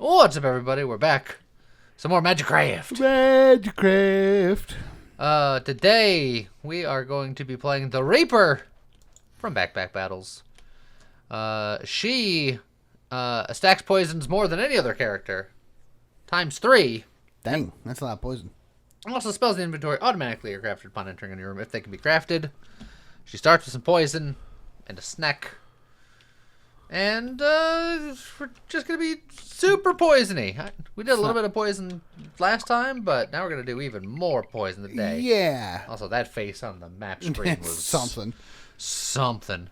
What's up, everybody? We're back. Some more Magicraft. Today we are going to be playing the Reaper from Backpack Battles. She stacks poisons more than any other character. ×3. Dang, that's a lot of poison. Also, spells in the inventory automatically are crafted upon entering a new room if they can be crafted. She starts with some poison and a snack. And we're just going to be super poisony. We did a little bit of poison last time, but now we're going to do even more poison today. Yeah. Also, that face on the map screen was something.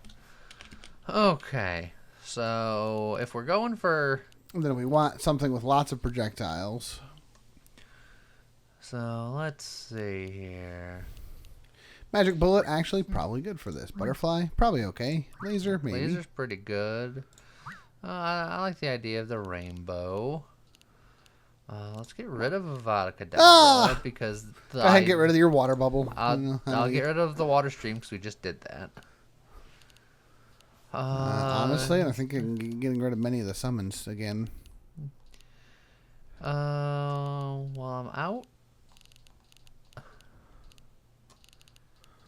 Okay. So, if we're going for... Then we want something with lots of projectiles. So, let's see here. Magic bullet, actually, probably good for this. Butterfly, probably okay. Laser, maybe. Laser's pretty good. I like the idea of the rainbow. Let's get rid of Avada Kedavra because... Go ahead and get rid of your water bubble. I'll get rid of the water stream because we just did that. Honestly, I think getting rid of many of the summons again. While I'm out...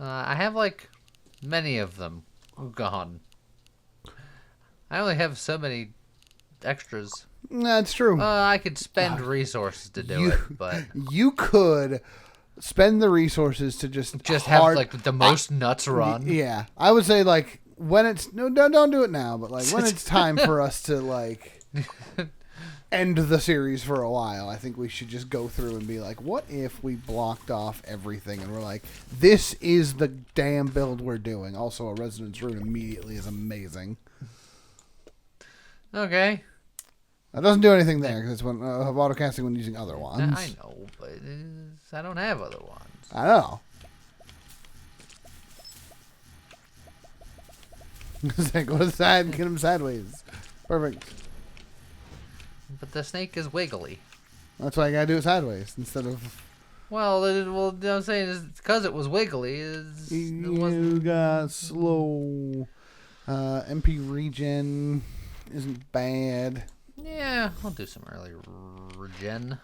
I have, like, many of them gone. I only have so many extras. That's true. I could spend resources to do it, but... You could spend the resources to just have, like, the most nuts run. Yeah. I would say, like, when it's... No, don't do it now, but, like, when it's time for us to, like... end the series for a while, I think we should just go through and be like, what if we blocked off everything and we're like, this is the damn build we're doing. Also, a Resonance Rune immediately is amazing. Okay. That doesn't do anything there because it's when auto-casting when using other ones. I know, but I don't have other ones. I know. Go to the side and get him sideways. Perfect. But the snake is wiggly. That's why you gotta do it sideways instead of... Well, what I'm saying is because it was wiggly. You got slow. MP regen isn't bad. Yeah, I'll do some early regen.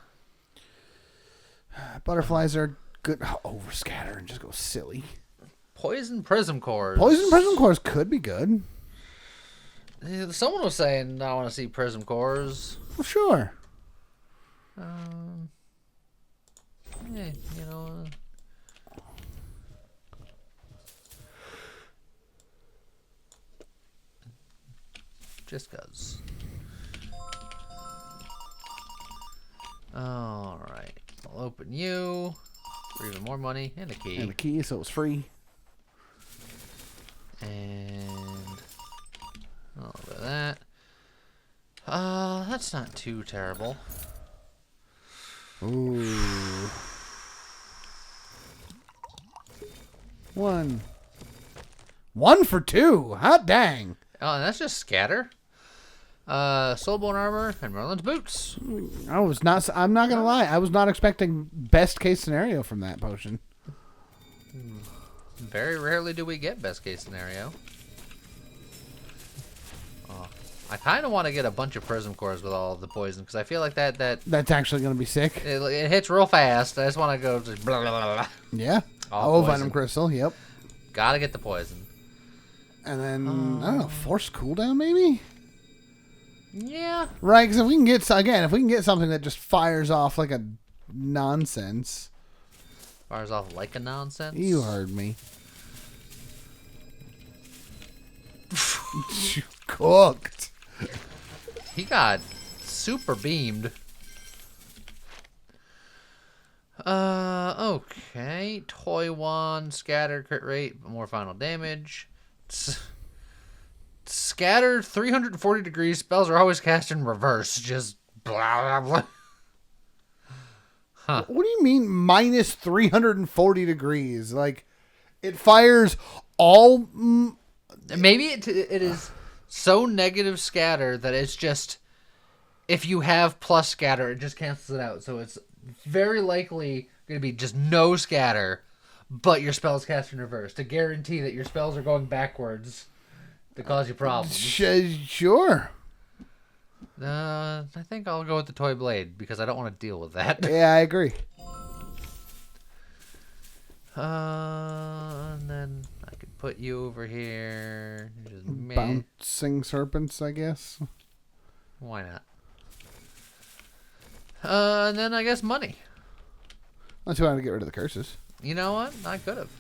Butterflies are good. Overscatter and just go silly. Poison prism cores. Poison prism cores could be good. Someone was saying I want to see prism cores. Well, sure. Yeah, you know. Just cause. Alright. I'll open you for even more money and a key. And a key, so it's free. And a little bit of that. That's not too terrible. Ooh. One for two. Hot dang. Oh, and that's just scatter. Soulbone armor and Merlin's boots. I'm not gonna lie. I was not expecting best case scenario from that potion. Very rarely do we get best case scenario. I kind of want to get a bunch of prism cores with all of the poison because I feel like that's actually going to be sick. It hits real fast. I just want to go just blah, blah, blah, blah. Yeah. Venom crystal. Yep. Gotta get the poison. And then I don't know, force cooldown maybe. Yeah. Right, because if we can get something that just fires off like a nonsense. Fires off like a nonsense. You heard me. Cooked. He got super beamed. Okay. Toy wand, scatter, crit rate, more final damage. Scatter 340 degrees. Spells are always cast in reverse. Just blah, blah, blah. Huh. What do you mean minus 340 degrees? Like, it fires all... Maybe it is so negative scatter that it's just... If you have plus scatter, it just cancels it out. So it's very likely going to be just no scatter, but your spell's cast in reverse to guarantee that your spells are going backwards to cause you problems. Sure. I think I'll go with the toy blade because I don't want to deal with that. Yeah, I agree. And then I could put you over here. Just meh. Bouncing serpents, I guess. Why not? And then I guess money. Unless you wanted to get rid of the curses. You know what? I could have.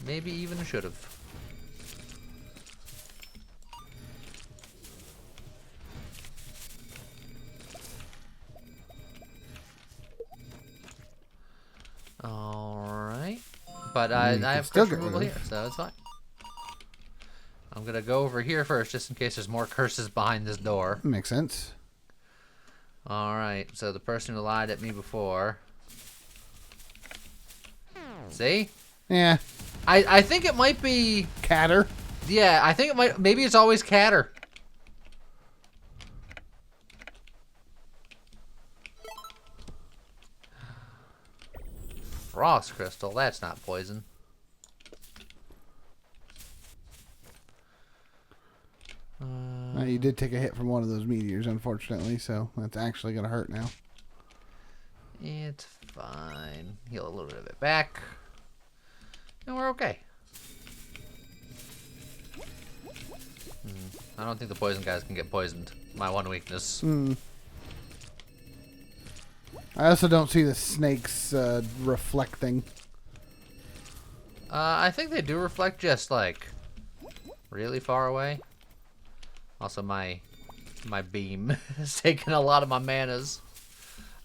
Maybe even should have. Alright. But I have curse removal here, so it's fine. I'm going to go over here first, just in case there's more curses behind this door. Makes sense. Alright, so the person who lied at me before. See? Yeah. I think it might be... Catter. Yeah, I think it might... Maybe it's always Catter. Frost crystal, that's not poison. You did take a hit from one of those meteors, unfortunately, so that's actually going to hurt now. It's fine. Heal a little bit of it back. And we're okay. I don't think the poison guys can get poisoned. My one weakness. I also don't see the snakes reflecting. I think they do reflect, just like really far away. Also, my beam is taking a lot of my manas.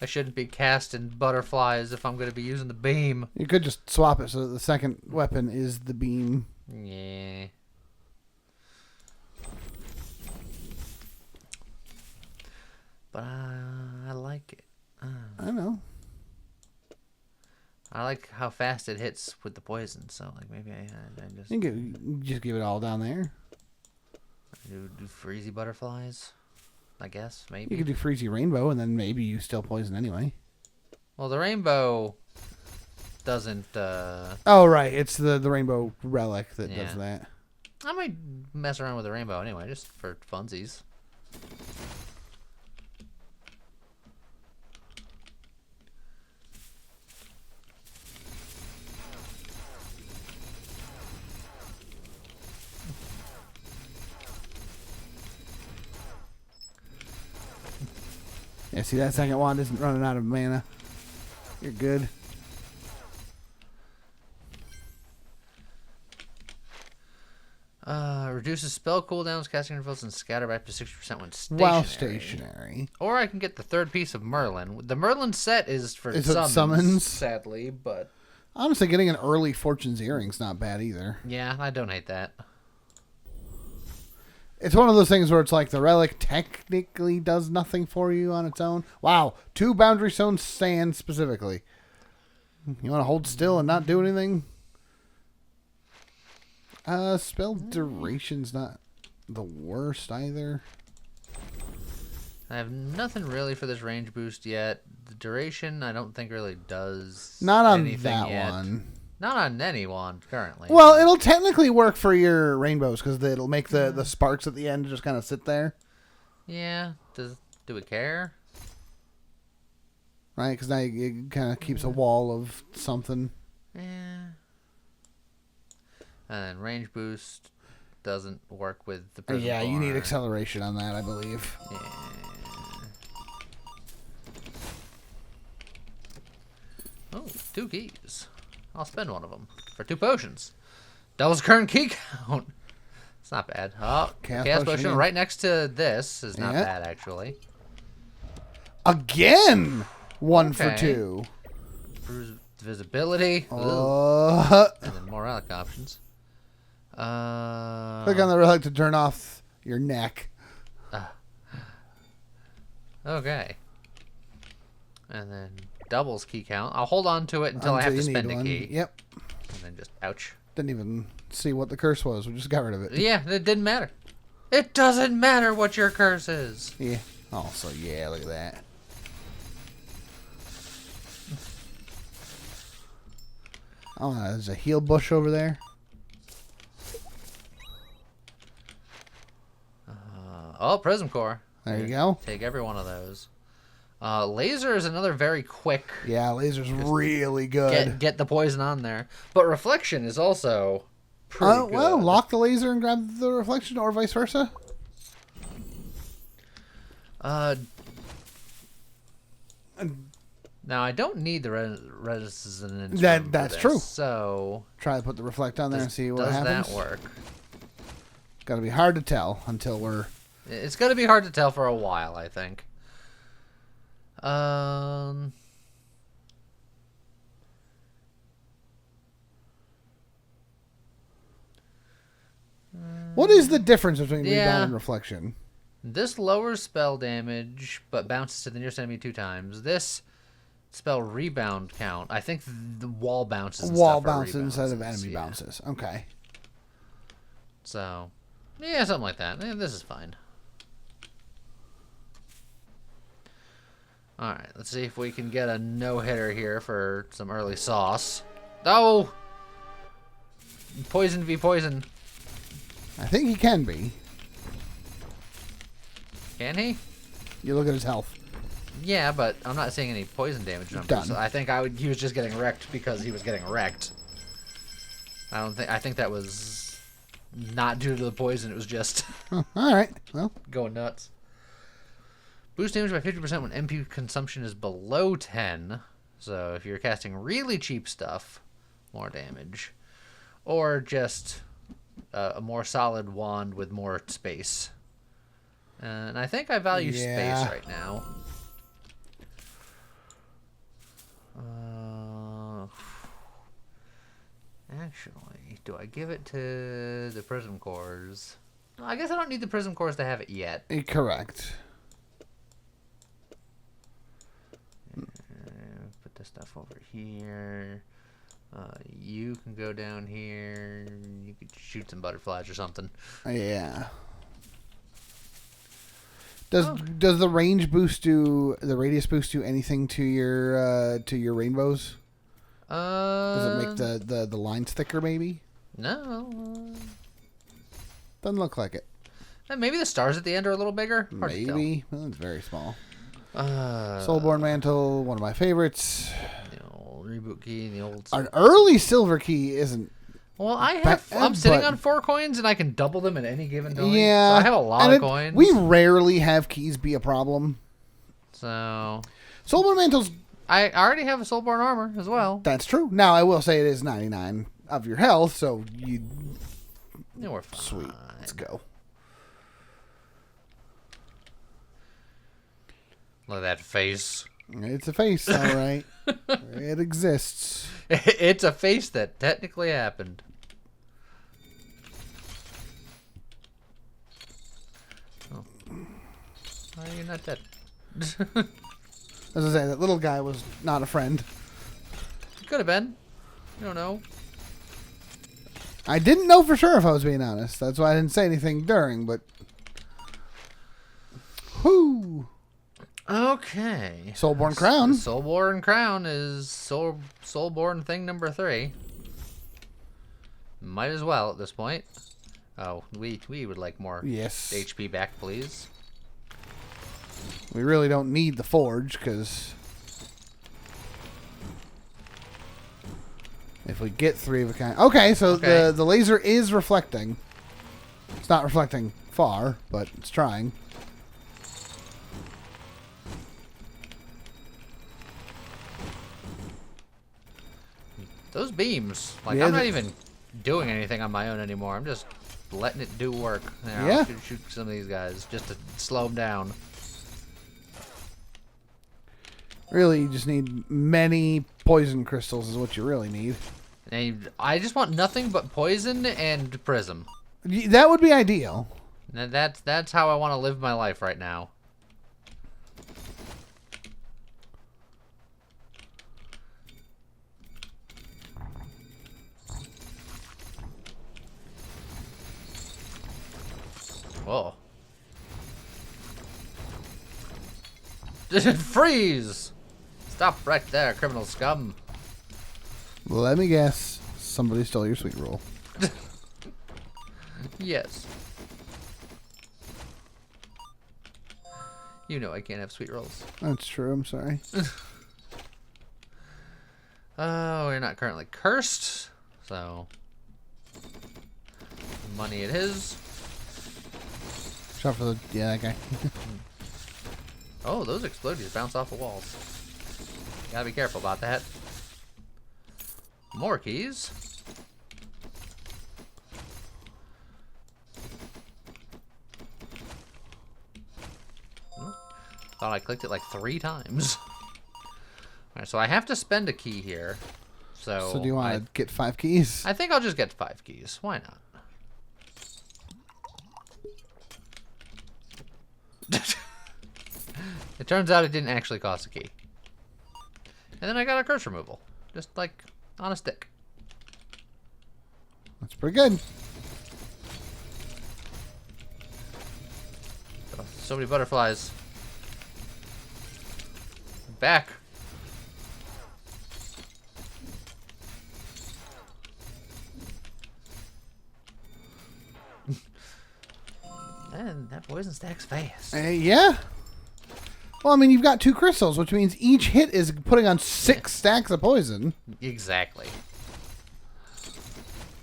I shouldn't be casting butterflies if I'm going to be using the beam. You could just swap it so that the second weapon is the beam. Yeah. But I like it. I know. I like how fast it hits with the poison, so like maybe I just... You can just give it all down there. Do freezy butterflies, I guess, maybe. You could do freezy rainbow, and then maybe you still poison anyway. Well, the rainbow doesn't... Oh, right. It's the rainbow relic that does that. I might mess around with the rainbow anyway, just for funsies. Yeah, see, that second wand isn't running out of mana. You're good. Reduces spell cooldowns, casting intervals, and scatter back to 60% when stationary. While stationary. Or I can get the third piece of Merlin. The Merlin set is for summons, sadly, but... Honestly, getting an early Fortune's Earring's not bad either. Yeah, I don't hate that. It's one of those things where it's like the relic technically does nothing for you on its own. Wow, 2 boundary stones stand specifically. You want to hold still and not do anything? Spell duration's not the worst either. I have nothing really for this range boost yet. The duration, I don't think really does not on anything that yet. one. Not on any wand currently. Well, it'll technically work for your rainbows because it'll make the sparks at the end just kind of sit there. Yeah. Do it care? Right, because now it kind of keeps a wall of something. Yeah. And then range boost doesn't work with the prison Yeah, you need bar. acceleration on that, I believe. Yeah. Oh, 2 keys. I'll spend one of them for 2 potions. Doubles current key count. It's not bad. Oh, Chaos Potion right next to this is not bad, actually. Again! 1 for 2. Improves visibility. And then more relic options. Click on the relic to turn off your neck. Okay. And then doubles key count. I'll hold on to it until I have to spend a key. Yep. And then just, ouch. Didn't even see what the curse was. We just got rid of it. Yeah, it didn't matter. It doesn't matter what your curse is. Yeah. Also, yeah, look at that. Oh, there's a heal bush over there. Oh, Prism Core. There you go. Take every one of those. Laser is another very quick. Yeah, laser's really good. Get the poison on there. But reflection is also pretty good. Well, lock the laser and grab the reflection, or vice versa. Now I don't need the resonance. That's true. So try to put the reflect on there and see what happens. Does that work? Got to be hard to tell until we're. It's going to be hard to tell for a while, I think. What is the difference between rebound and reflection? This lowers spell damage, but bounces to the nearest enemy 2 times. This spell rebound count. I think the wall bounces. Wall bounces instead of enemy bounces. Okay. So, yeah, something like that. This is fine. All right, let's see if we can get a no-hitter here for some early sauce. Oh! Poison v. poison. I think he can be. Can he? You look at his health. Yeah, but I'm not seeing any poison damage numbers. Done. So I think he was just getting wrecked because he was getting wrecked. I think that was not due to the poison. It was just Oh, all right. Well, going nuts. Boost damage by 50% when MP consumption is below 10. So if you're casting really cheap stuff, more damage. Or just a more solid wand with more space. And I think I value space right now. Actually, do I give it to the Prism Cores? I guess I don't need the Prism Cores to have it yet. Correct. Put this stuff over here. You can go down here. You could shoot some butterflies or something. Yeah. Does the range boost do the radius boost do anything to your rainbows? Does it make the lines thicker? Maybe. No. Doesn't look like it. Maybe the stars at the end are a little bigger. Hard Maybe. Well, it's very small. Soulborn Mantle, one of my favorites. The old reboot key, the old. An early silver key isn't. Well, I'm sitting on 4 coins and I can double them at any given time. Yeah, so I have a lot of coins. We rarely have keys be a problem. So Soulborn Mantle's. I already have a Soulborn armor as well. That's true. Now I will say it is 99 of your health, so you. Yeah, we're fine. Sweet. Let's go. Look at that face. It's a face, all right. It exists. It's a face that technically happened. Oh. Why are you not dead? As I say, that little guy was not a friend. Could have been. You don't know. I didn't know for sure if I was being honest. That's why I didn't say anything during, but... Whoo! Okay. Soulborn Crown. Soulborn Crown is Soulborn thing number 3. Might as well at this point. Oh, we would like more HP back, please. We really don't need the forge, because... if we get 3 of a kind... Okay, so the laser is reflecting. It's not reflecting far, but it's trying. Those beams, like, I'm not even doing anything on my own anymore. I'm just letting it do work. There, I'll shoot some of these guys just to slow them down. Really, you just need many poison crystals is what you really need. And I just want nothing but poison and prism. That would be ideal. And that's how I want to live my life right now. Whoa. Freeze! Stop right there, criminal scum. Let me guess. Somebody stole your sweet roll. Yes. You know I can't have sweet rolls. That's true. I'm sorry. Oh, we're not currently cursed, so money it is. Shot for the that guy. Oh, those explodies bounce off the walls. Gotta be careful about that. More keys. Thought I clicked it like 3 times. Alright, so I have to spend a key here. So do you want to get 5 keys? I think I'll just get 5 keys. Why not? It turns out it didn't actually cost a key. And then I got a curse removal. Just like on a stick. That's pretty good. Oh, so many butterflies. Back. Man, that poison stacks fast. Yeah. Well, I mean, you've got 2 crystals, which means each hit is putting on 6 stacks of poison. Exactly.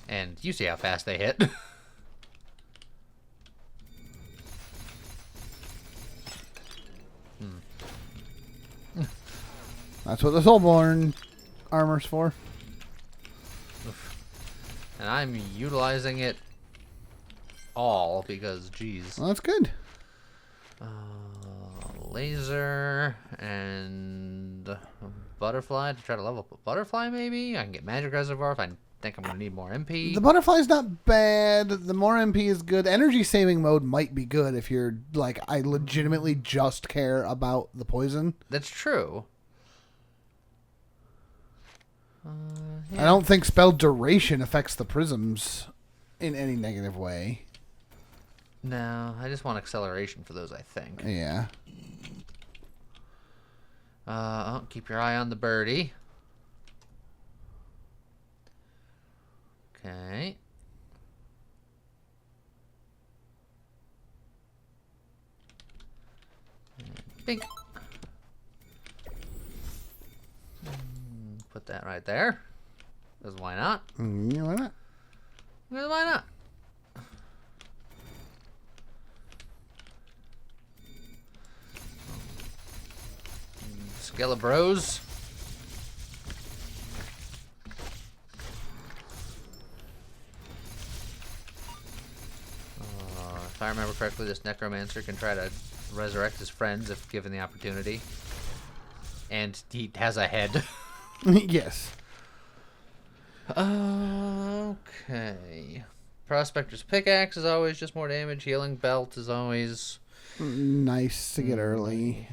And you see how fast they hit. That's what the Soulborn armor's for. And I'm utilizing it all because, geez. Well, that's good. Laser and butterfly to try to level up a butterfly, maybe? I can get magic reservoir if I think I'm going to need more MP. The butterfly's not bad. The more MP is good. Energy saving mode might be good if you're like, I legitimately just care about the poison. That's true. Yeah. I don't think spell duration affects the prisms in any negative way. No, I just want acceleration for those, I think. Yeah. Keep your eye on the birdie. Okay. Bink. Put that right there. Because why not? Yeah, why not? Because why not? Skelebros. If I remember correctly, this necromancer can try to resurrect his friends if given the opportunity. And he has a head. Yes. Okay. Prospector's pickaxe is always just more damage. Healing belt is always Nice to get early.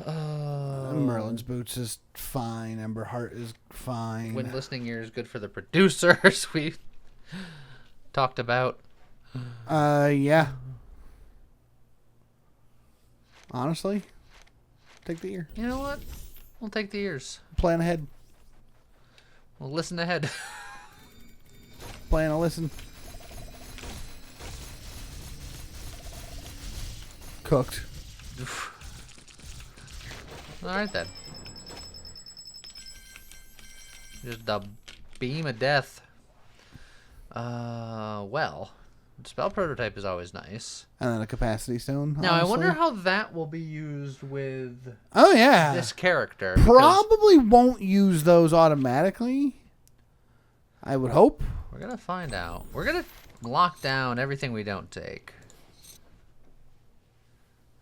Merlin's boots is fine. Ember Heart is fine. When listening ear is good for the producers. We talked about. Yeah. Honestly, take the ear. You know what? We'll take the ears. Plan ahead. We'll listen ahead. Plan a listen. Cooked. Alright then. Just a beam of death. Well, spell prototype is always nice. And then a capacity stone. Now, honestly. I wonder how that will be used with Oh, yeah. this character. Probably won't use those automatically. I would hope. We're going to find out. We're going to lock down everything we don't take.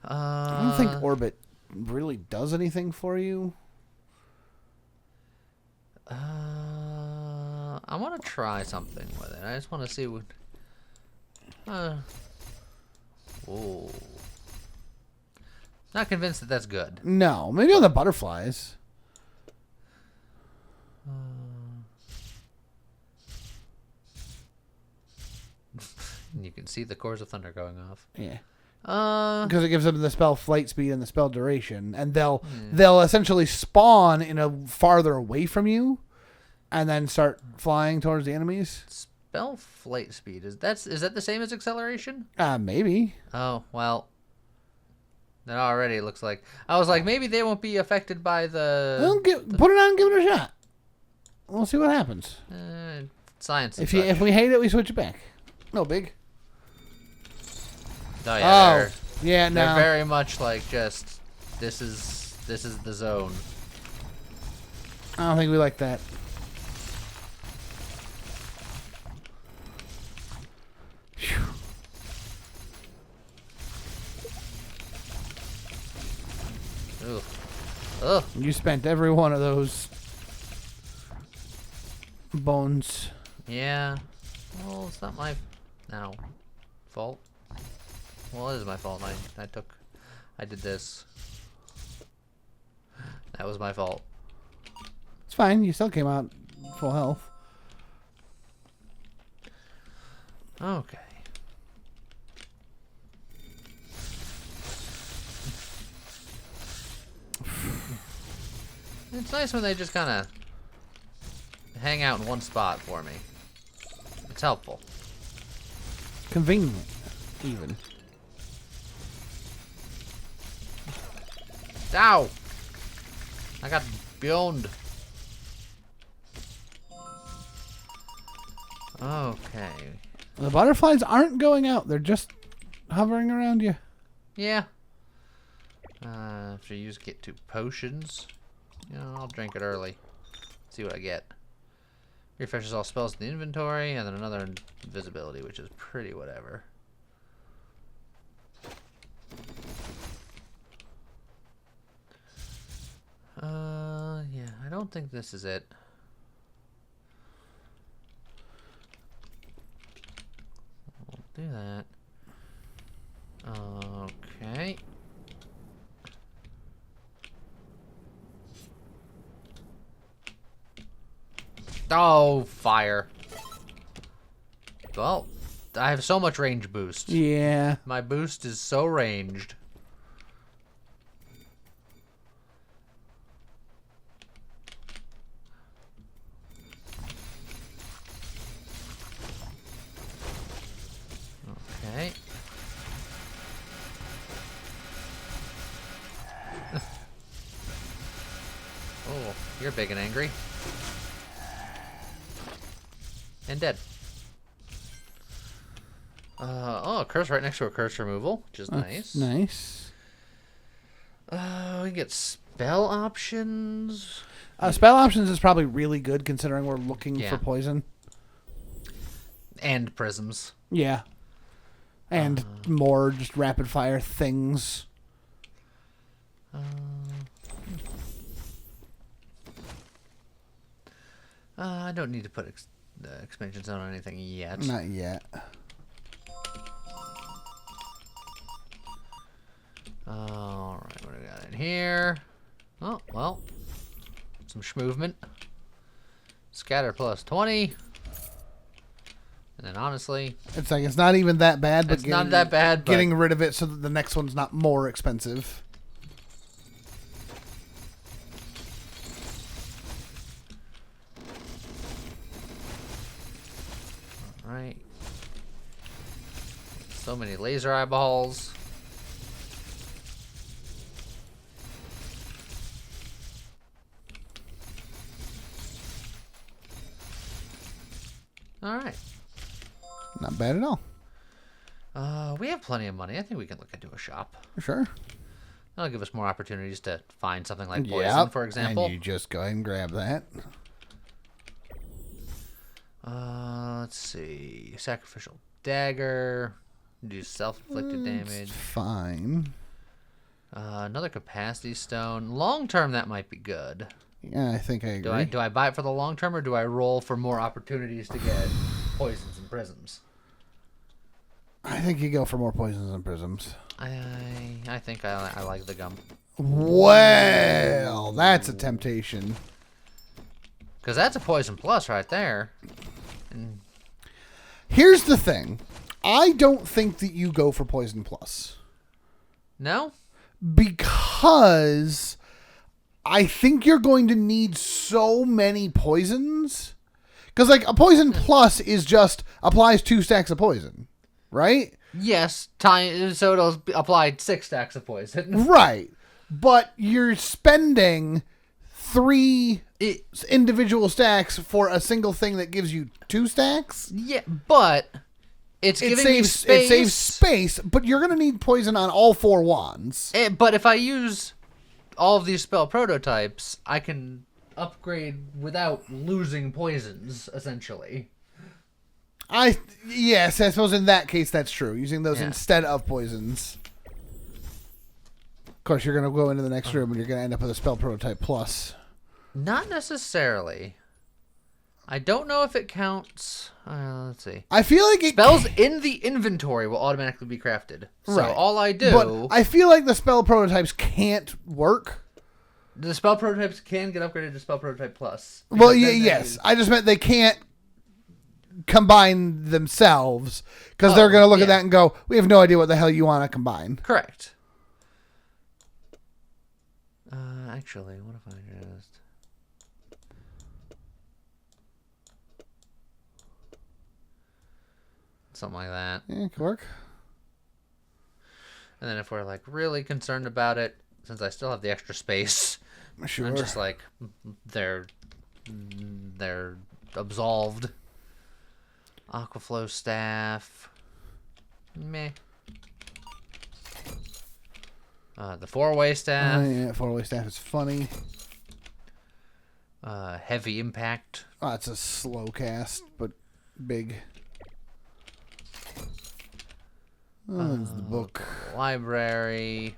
I don't think Orbit really does anything for you. I want to try something with it. I just want to see what... Whoa. Not convinced that that's good. No, maybe on the butterflies. You can see the cores of thunder going off. Yeah. Because it gives them the spell flight speed and the spell duration, and they'll essentially spawn in a farther away from you, and then start flying towards the enemies. spell flight speed. Is that the same as acceleration? Maybe. Oh, well. That already looks like... I was like, maybe they won't be affected by the... Put it on and give it a shot. We'll see what happens. Science. If we hate it, we switch it back. No big. Oh, yeah. They're very much like just... This is the zone. I don't think we like that. Whew. Ugh. Ugh. You spent every one of those bones. Yeah. Well, it's not my fault. Well, it is my fault. I did this. That was my fault. It's fine. You still came out full health. Okay. It's nice when they just kind of hang out in one spot for me. It's helpful. Convenient, even. Ow! I got beyond. Okay. The butterflies aren't going out. They're just hovering around you. Yeah. If you get 2 potions, I'll drink it early. See what I get. Refreshes all spells in the inventory, and then another invisibility, which is pretty whatever. Yeah, I don't think this is it. We'll do that. Okay. Oh, fire. Well, I have so much range boost. Yeah. My boost is so ranged. Okay. Oh, you're big and angry. And dead. Oh, a curse right next to a curse removal, which is nice. Nice. We get spell options. Spell options is probably really good considering we're looking for poison. And prisms. Yeah. And more just rapid fire things. I don't need to put expansion zone on anything yet. Not yet. Alright, what do we got in here? Oh, well. Some schmovement. Scatter plus 20. And then honestly... It's like, it's not even that bad, but it's not that bad, but... getting rid of it so that the next one's not more expensive. Alright. So many laser eyeballs. Alright. Not bad at all. We have plenty of money. I think we can look into a shop. Sure. That'll give us more opportunities to find something like poison, for example. And you just go ahead and grab that. Let's see. Sacrificial dagger. Do self-inflicted damage. Fine. Another capacity stone. Long term, that might be good. Yeah, I think I agree. Do I buy it for the long term, or do I roll for more opportunities to get poisons and prisms? I think you go for more poisons and prisms. I think I like the gum. Well, that's a temptation. Because that's a poison plus right there. And here's the thing. I don't think that you go for poison plus. No? Because I think you're going to need so many poisons. Because, like, a poison plus is just applies 2 stacks of poison, right? Yes, so it'll apply 6 stacks of poison. Right. But you're spending 3 individual stacks for a single thing that gives you 2 stacks? Yeah, but it saves space, but you're going to need poison on all 4 wands. But if I use all of these spell prototypes, I can upgrade without losing poisons, essentially. Yes, I suppose in that case that's true. Using those instead of poisons. Of course, you're going to go into the next room and you're going to end up with a spell prototype plus. Not necessarily. I don't know if it counts. Let's see. I feel like spells in the inventory will automatically be crafted. So all I do... But I feel like the spell prototypes can't work. The spell prototypes can get upgraded to spell prototype plus. Well, yes. I just meant they can't combine themselves because they're going to look at that and go, we have no idea what the hell you want to combine. Correct. Actually, what if I just... Something like that. Yeah, it could work. And then if we're like really concerned about it, since I still have the extra space, sure. I'm just like, they're absolved. Aquaflow staff. Meh. The 4-way staff. Yeah, 4-way staff is funny. Heavy impact. Oh, it's a slow cast, but big. Oh, there's the book. Library.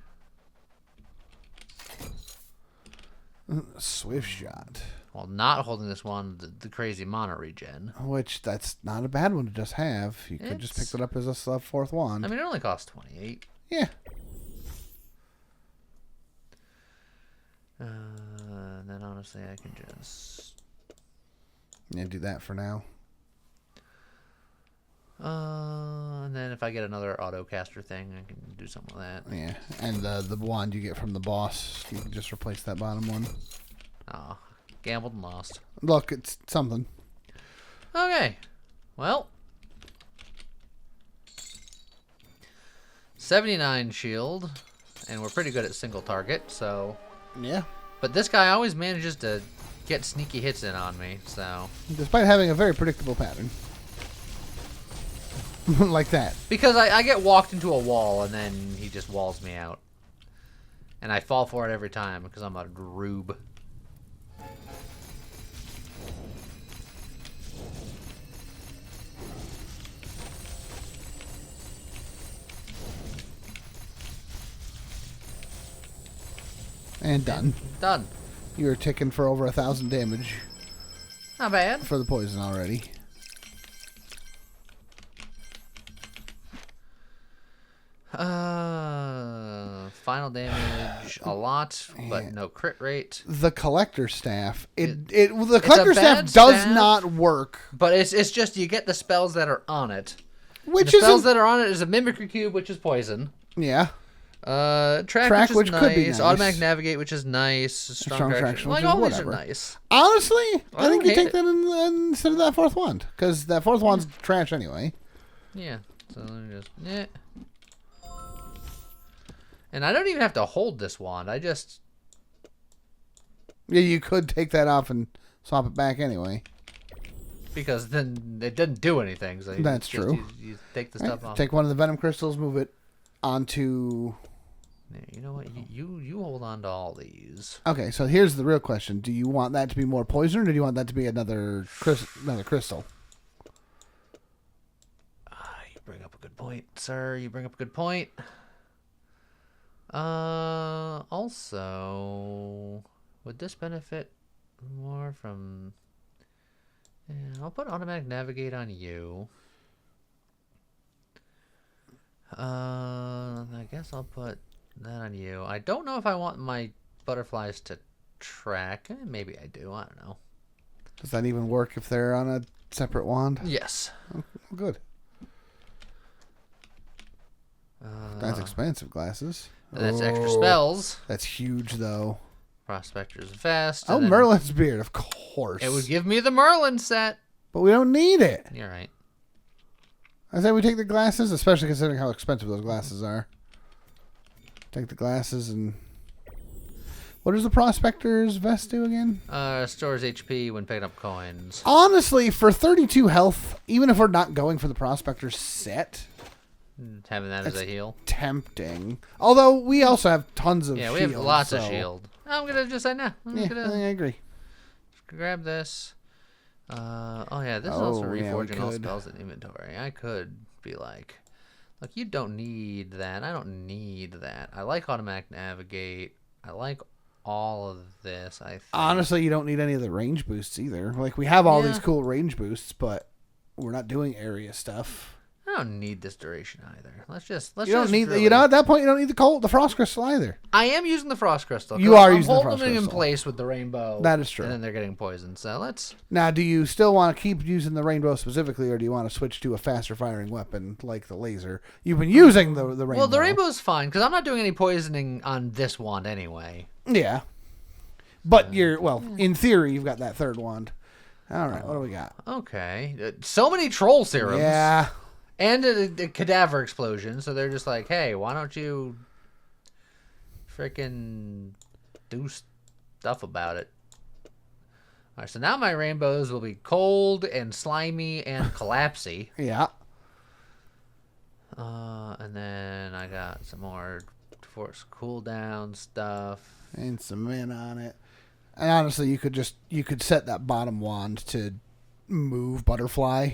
Swift shot. While not holding this one, the crazy mana regen. Which, that's not a bad one to just have. You could just pick it up as a 4th wand. I mean, it only costs 28. Yeah. And then honestly, I can just... Yeah, do that for now. And then if I get another autocaster thing, I can do something with that. Yeah, and the wand you get from the boss, you can just replace that bottom one. Oh, gambled and lost. Look, it's something. Okay, well, 79 shield, and we're pretty good at single target, so... Yeah. But this guy always manages to get sneaky hits in on me, so... Despite having a very predictable pattern. Like that. Because I get walked into a wall, and then he just walls me out. And I fall for it every time, because I'm a rube. And done. Done. You were ticking for over 1,000 damage. Not bad. For the poison already. Final damage a lot, but no crit rate. The collector staff. The collector staff does not work. But it's just you get the spells that are on it. Which the spells that are on it is a mimicry cube, which is poison. Yeah. Track, which is nice. Could be nice. Automatic navigate, which is nice. Strong traction, like all these are nice. Honestly, I think you take that instead of that 4th wand, because that 4th wand's trash anyway. Yeah. So let me just And I don't even have to hold this wand. I just... Yeah, you could take that off and swap it back anyway. Because then it doesn't do anything. So that's true. You take the stuff off. Take one of the venom crystals, move it onto... You know what? You hold on to all these. Okay, so here's the real question. Do you want that to be more poison, or do you want that to be another crystal? You bring up a good point, sir. You bring up a good point. Also, would this benefit more from... Yeah, I'll put automatic navigate on you. I guess I'll put that on you. I don't know if I want my butterflies to track. Maybe I do. I don't know. Does that even work if they're on a separate wand? Yes. Oh, good. That's expensive glasses. That's extra spells. That's huge, though. Prospector's Vest. Oh, Merlin's Beard, of course. It would give me the Merlin set. But we don't need it. You're right. I say we take the glasses, especially considering how expensive those glasses are. Take the glasses and... What does the Prospector's vest do again? Stores HP when picking up coins. Honestly, for 32 health, even if we're not going for the Prospector's set... Having that as a heal. Tempting. Although, we also have tons of shield. shield. We have lots of shield. I'm going to just say no. I think I agree. Grab this. This is also reforging all spells in inventory. I could be like, look, you don't need that. I don't need that. I like automatic navigate. I like all of this, I think. Honestly, you don't need any of the range boosts either. Like, we have all these cool range boosts, but we're not doing area stuff. I don't need this duration either. Let's just at that point you don't need the Frost Crystal either. I am using the Frost Crystal. You are using the Frost Crystal. I'm holding them Crystal in place with the rainbow. That is true. And then they're getting poisoned. So let's. Now, do you still want to keep using the rainbow specifically, or do you want to switch to a faster firing weapon like the laser? You've been using the rainbow. Well, the rainbow's fine because I'm not doing any poisoning on this wand anyway. Yeah, but in theory, you've got that third wand. All right, what do we got? Okay, so many troll serums. Yeah. And a cadaver explosion, so they're just like, hey, why don't you freaking do stuff about it? All right, so now my rainbows will be cold and slimy and collapsy. Yeah. And then I got some more force cooldown stuff. And some mana on it. And honestly, you could set that bottom wand to move Butterfly.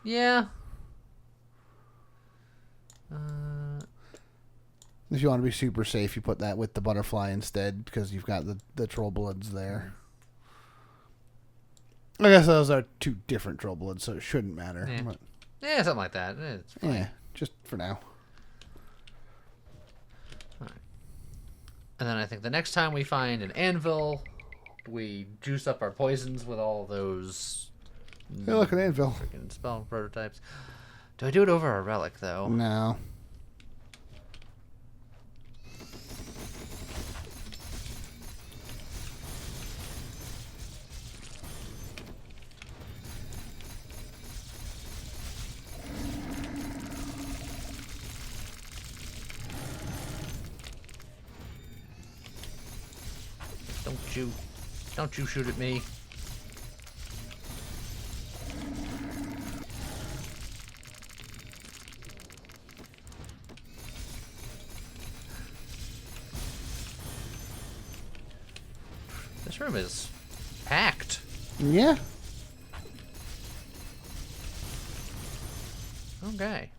Yeah. If you want to be super safe, you put that with the Butterfly instead because you've got the Troll Bloods there. I guess those are two different Troll Bloods, so it shouldn't matter. Yeah, But, something like that. It's fine. Yeah, just for now. All right. And then I think the next time we find an anvil, we juice up our poisons with all those. Hey, look, an anvil. Freaking spell prototypes. Do I do it over a relic, though? No. Don't you shoot at me. This room is packed. Yeah. Okay.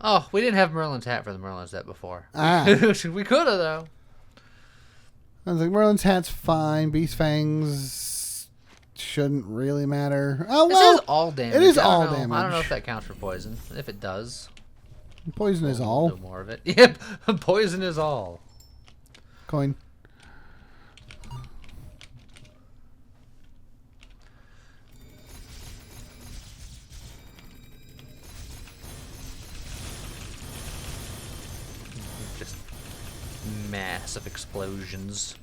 Oh, we didn't have Merlin's hat for the Merlin set before. We could have, though. I was like, Merlin's hat's fine. Beast Fangs shouldn't really matter. Oh, well. It is all damage. It is all damage. I don't know if that counts for poison. If it does. Poison is all. Do more of it. Yep. Poison is all. Coin. Just massive explosions.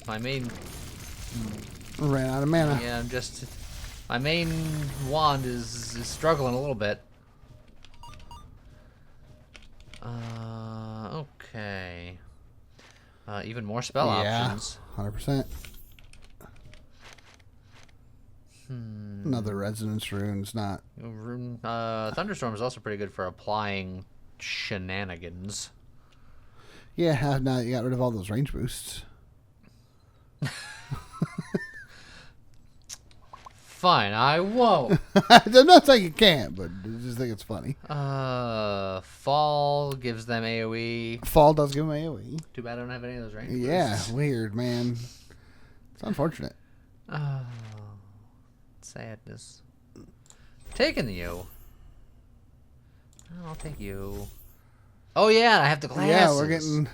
My main... Ran out of mana. Yeah, my main wand is struggling a little bit. Okay. Even more spell options. 100%. Another Resonance Rune's not... Thunderstorm is also pretty good for applying shenanigans. Yeah, now you got rid of all those range boosts. Fine, I won't. I'm not saying you can't, but I just think it's funny. Fall gives them AoE. Fall does give them AoE. Too bad I don't have any of those range Yeah, boosts. weird, man. It's unfortunate. Oh, sadness. Taking you. I'll take you. Oh yeah, I have the glasses. Yeah, we're getting.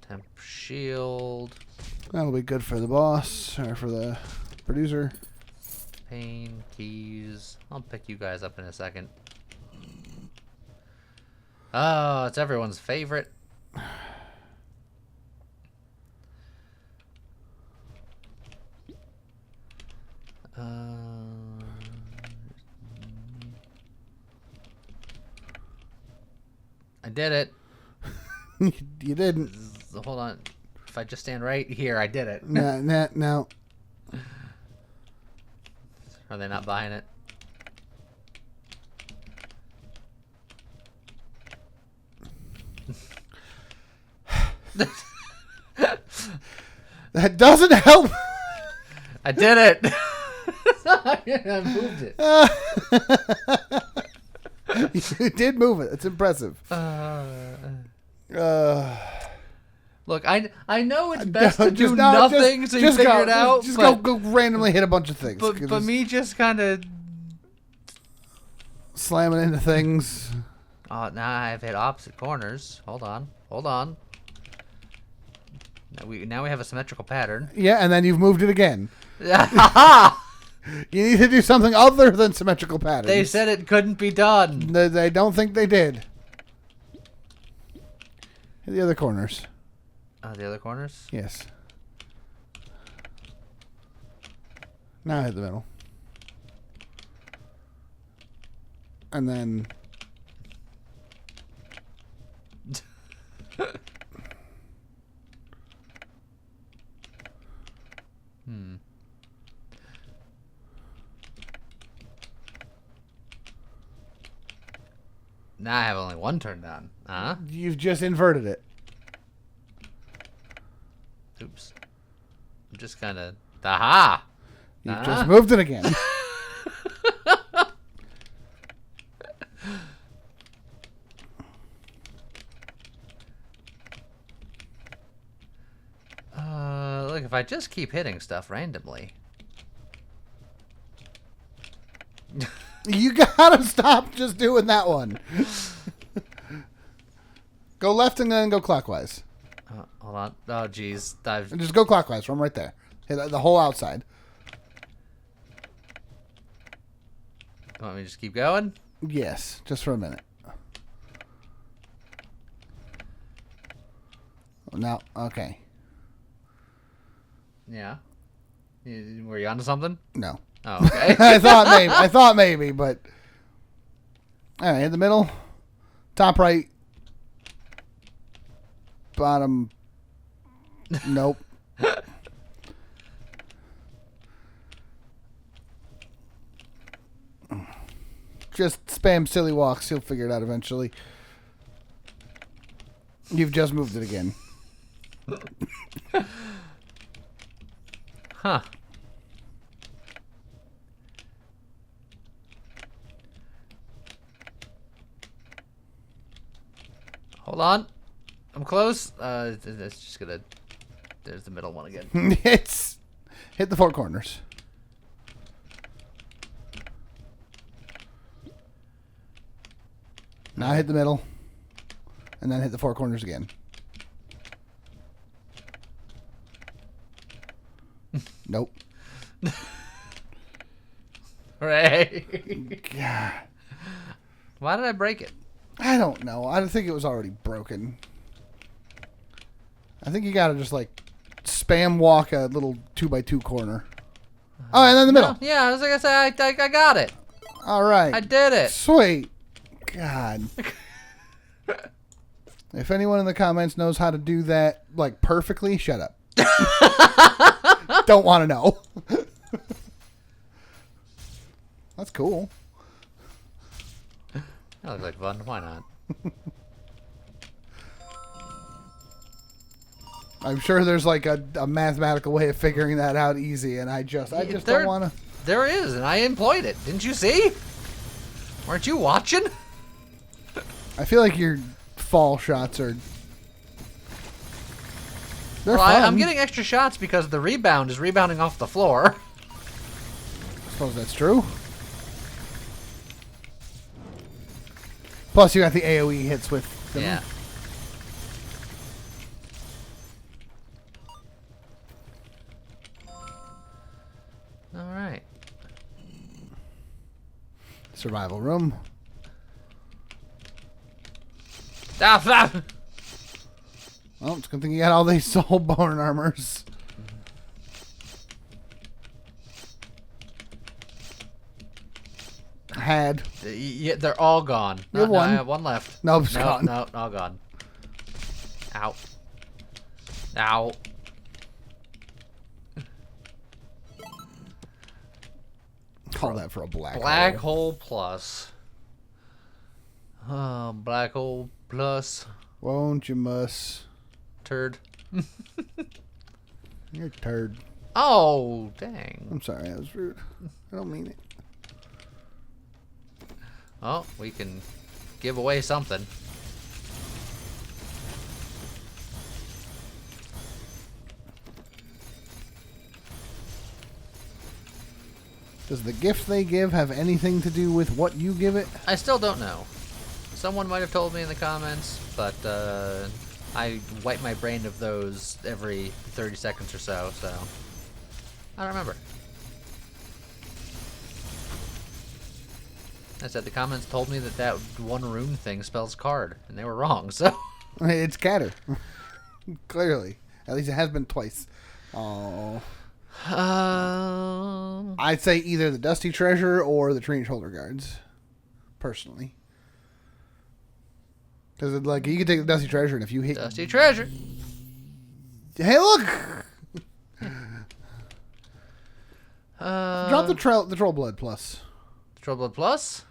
Temp shield. That'll be good for the boss or for the producer. Pain keys. I'll pick you guys up in a second. Oh, it's everyone's favorite. I did it. You didn't. Hold on. If I just stand right here, I did it. No. Are they not buying it? That doesn't help. I did it. I moved it. You did move it. It's impressive. Look, I know it's best to do just nothing so you figure go, it out. Just but, go randomly hit a bunch of things. But me just kind of slamming into things. Oh, now I've hit opposite corners. Hold on. Now we have a symmetrical pattern. Yeah, and then you've moved it again. Ha! You need to do something other than symmetrical patterns. They said it couldn't be done. They don't think they did. Hit the other corners. The other corners? Yes. Now hit the middle. And then... Now I have only one turned on. Huh? You've just inverted it. Oops. I'm just kind of... Aha! You've just moved it again. Look, if I just keep hitting stuff randomly... You gotta stop just doing that one. Go left and then go clockwise. Hold on. Oh, jeez. And just go clockwise from right there. Hit the whole outside. You want me to just keep going? Yes, just for a minute. Now, okay. Yeah. Were you onto something? No. Oh, okay. I thought maybe, but all right, in the middle, top right, bottom. Nope. Just spam silly walks. He'll figure it out eventually. You've just moved it again. Huh. Hold on. I'm close. It's just gonna... There's the middle one again. It's... Hit the four corners. Now hit the middle. And then hit the four corners again. Nope. Hooray. God. Why did I break it? I don't know. I think it was already broken. I think you gotta just like spam walk a little 2x2 corner. Oh, and then the middle. No, yeah, I was like I said, I got it. All right. I did it. Sweet. God. If anyone in the comments knows how to do that like perfectly, shut up. Don't want to know. That's cool. That looks like fun. Why not? I'm sure there's like a mathematical way of figuring that out easy, and I just don't want to. There is, and I employed it. Didn't you see? Weren't you watching? I feel like your fall shots are. They're Well, fun. I'm getting extra shots because the rebound is rebounding off the floor. suppose that's true. Plus, you got the AoE hits with them. Yeah. All right. Survival room. Ah. Well, it's a good thing you got all these soul bone armors. Had. Yeah, they're all gone. You have one. I have one left. No, it's gone. No, all gone. Ow. Ow. Call that for a black hole plus. Oh, black hole plus. Won't you muss? Turd. You're a turd. Oh, dang. I'm sorry, that was rude. I don't mean it. Oh, we can give away something. Does the gift they give have anything to do with what you give it? I still don't know. Someone might have told me in the comments, but I wipe my brain of those every 30 seconds or so, so I don't remember. I said the comments told me that one rune thing spells card, and they were wrong, so... It's Catter. Clearly. At least it has been twice. Oh. I'd say either the Dusty Treasure or the Trained Shoulder Guards. Personally. Because, like, you can take the Dusty Treasure, and if you hit... Dusty Treasure! Hey, look! Drop the Troll Blood Plus. Troll Blood Plus?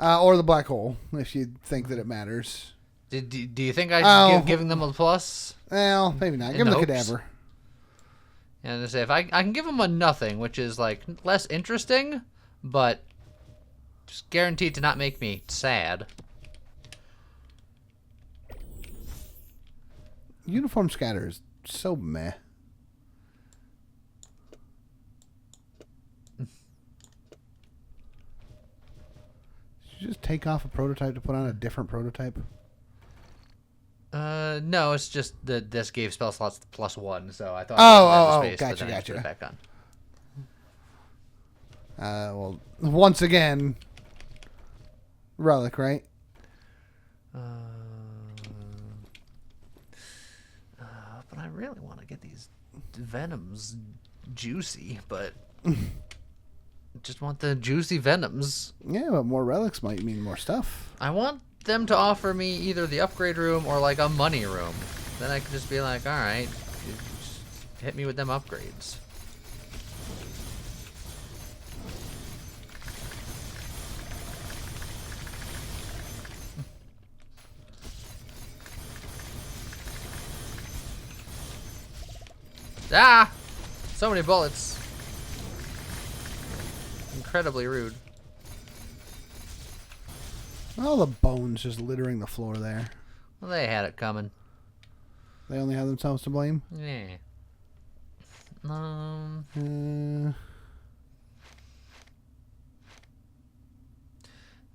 Or the Black Hole, if you think that it matters. Do you think I should giving them a plus? Well, maybe not. Give them the Cadaver. And to say, if I can give them a nothing, which is like less interesting, but just guaranteed to not make me sad. Uniform Scatter is so meh. Did you just take off a prototype to put on a different prototype? No, it's just that this gave spell slots +1, so I thought. Gotcha. Put it back on. Well, once again, Relic, right? But I really want to get these Venoms juicy, but just want the juicy Venoms. Yeah, but more relics might mean more stuff. I want them to offer me either the upgrade room or like a money room. Then I can just be like, all right, just hit me with them upgrades. Ah! So many bullets. Incredibly rude. All the bones just littering the floor there. Well, they had it coming. They only have themselves to blame? Yeah.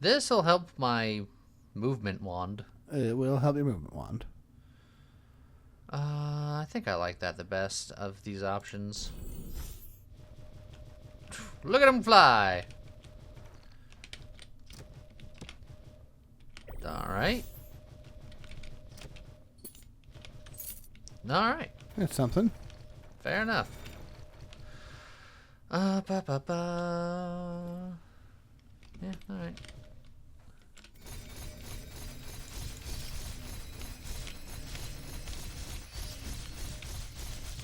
This'll help my movement wand. It will help your movement wand. I think I like that the best of these options. Look at him fly! Alright. Alright. That's something. Fair enough. Yeah, alright.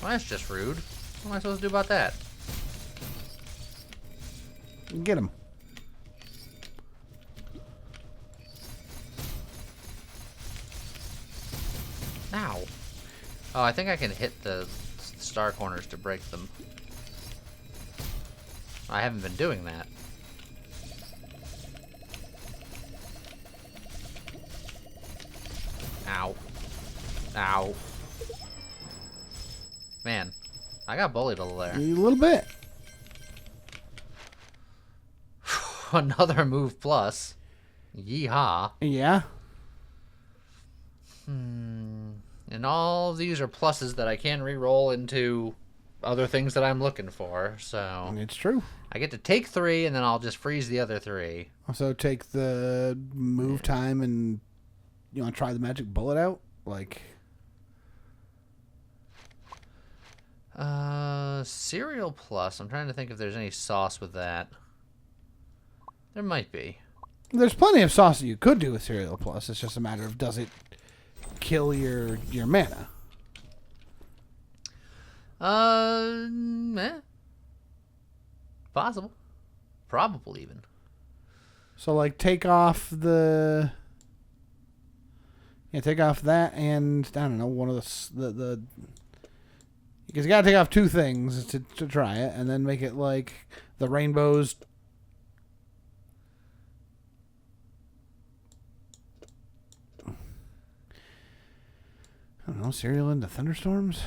Well, that's just rude. What am I supposed to do about that? Get him. Ow. Oh, I think I can hit the star corners to break them. I haven't been doing that. Ow. Ow. Man, I got bullied a little there. A little bit. another move plus. Yeehaw. Yeah. And all of these are pluses that I can re-roll into other things that I'm looking for. So It's true. I get to take 3, and then I'll just freeze the other 3. Also, take the move time and you want to try the magic bullet out? Like, cereal plus. I'm trying to think if there's any sauce with that. There might be. there's plenty of sauce that you could do with cereal plus. It's just a matter of does it kill your mana? Possible. Probable even. So, like, take off that, and I don't know, one of the because you gotta take off 2 things to try it, and then make it like the rainbows. I don't know, cereal into thunderstorms.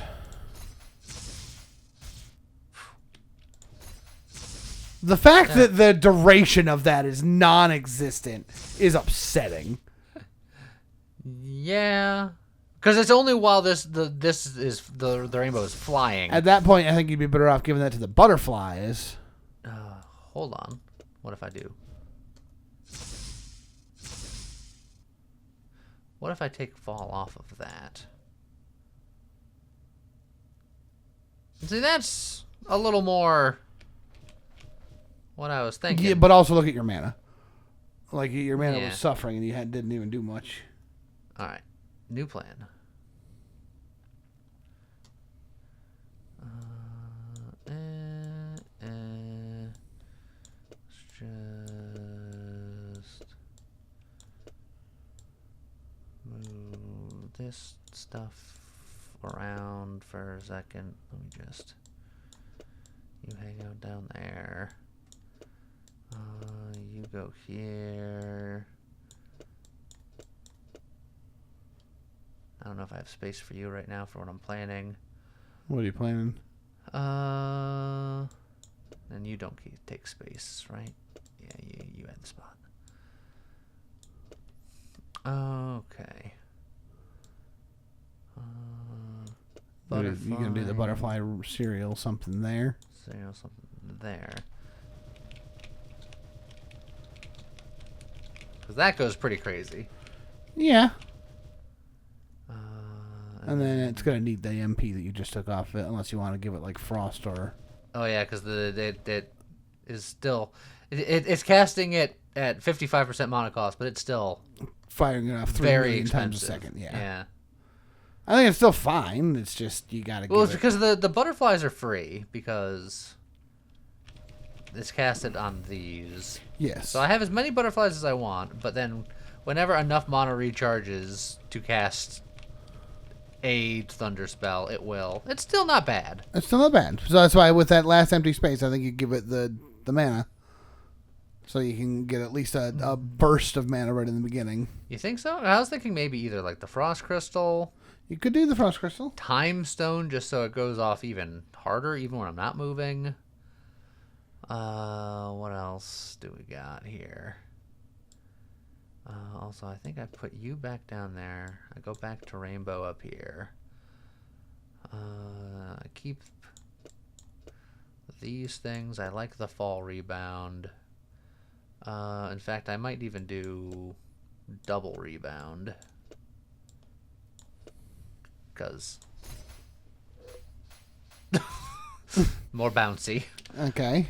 The fact that the duration of that is non-existent is upsetting. Yeah, because it's only while the rainbow is flying. At that point, I think you'd be better off giving that to the butterflies. Hold on. What if I do? What if I take fall off of that? See, that's a little more what I was thinking. Yeah, but also look at your mana. Like, your mana Yeah. was suffering and you didn't even do much. All right, new plan. Let's just move this stuff around for a second. Let me just... You hang out down there. You go here. I don't know if I have space for you right now for what I'm planning. What are you planning? And you don't take space, right? Yeah, you had the spot. Okay. You're going to do the butterfly cereal something there. Cereal something there. Because that goes pretty crazy. Yeah. And then it's going to need the MP that you just took off it, unless you want to give it like frost or... Oh yeah, because it is still... It's casting it at 55% mana cost, but it's still... Firing it off 3 very million expensive. times a second, yeah. Yeah. I think it's still fine. It's just you got to Well, give it's because the butterflies are free, because it's casted on these. Yes. So I have as many butterflies as I want, but then whenever enough mana recharges to cast a thunder spell, it will. It's still not bad. It's still not bad. So that's why with that last empty space, I think you give it the mana. So you can get at least a burst of mana right in the beginning. You think so? I was thinking maybe either like the Frost Crystal... You could do the Frost Crystal. Time Stone, just so it goes off even harder, even when I'm not moving. What else do we got here? Also, I think I put you back down there. I go back to Rainbow up here. I keep these things. I like the Fall Rebound. In fact, I might even do double Rebound. Because more bouncy. Okay.